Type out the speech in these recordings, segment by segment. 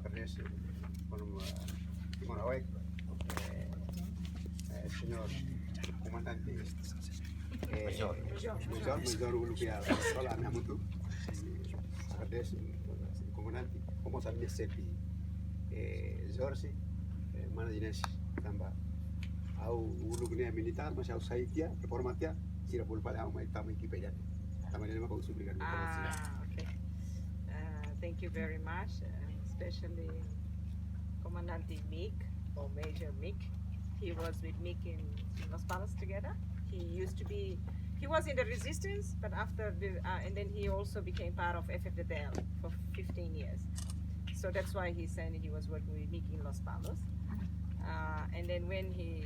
address from Timor Oeste, signor comandante Major Ulupia Sola Namutu, address comandante, como sabia sepi Jorge, manajines tamba, au ulupnya militar, masih au saitia, reformatia, sira pulpa au mai tamu kipejan, tamu ini mah kau subrikan. Okay. Thank you very much, especially Commandante Mick or Major Mick. He was with Mick in Los Palos together. He was in the resistance, but and then he also became part of FFDL for 15 years. So that's why he said he was working with Mick in Los Palos. And then when he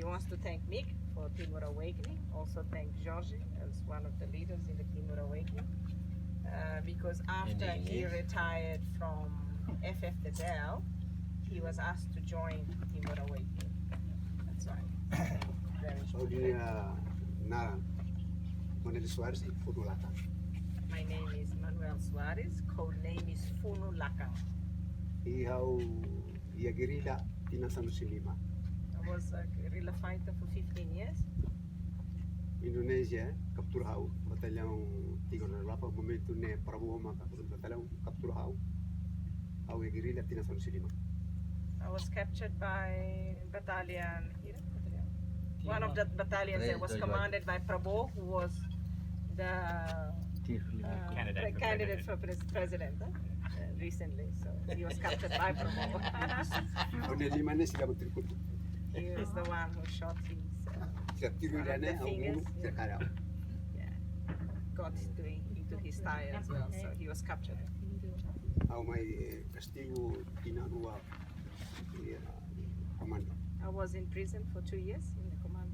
wants to thank Mick for Timor Awakening, also thank Jorge as one of the leaders in the Timor Awakening. Because after he retired from FFDL, he was asked to join Timor Awakening. That's right. So dia Manuel Suarez Funu Lakang. My name is Manuel Suarez. Code name is Funu Lakang. Ia guerrilla Tinasan Silima. I was a guerrilla fighter for 15 years. Indonesia captura hau batalhão Tigre-Lapa momento ne Prabowo maka batalhão captura hau ia guerrilla Tinasan Silima. I was captured by battalion. One of the battalions that was commanded by Prabowo, who was the candidate for president recently. So he was captured by Prabowo. He was the one who shot his fingers. Got into his thigh as well. So he was captured. I was in prison for 2 years in the command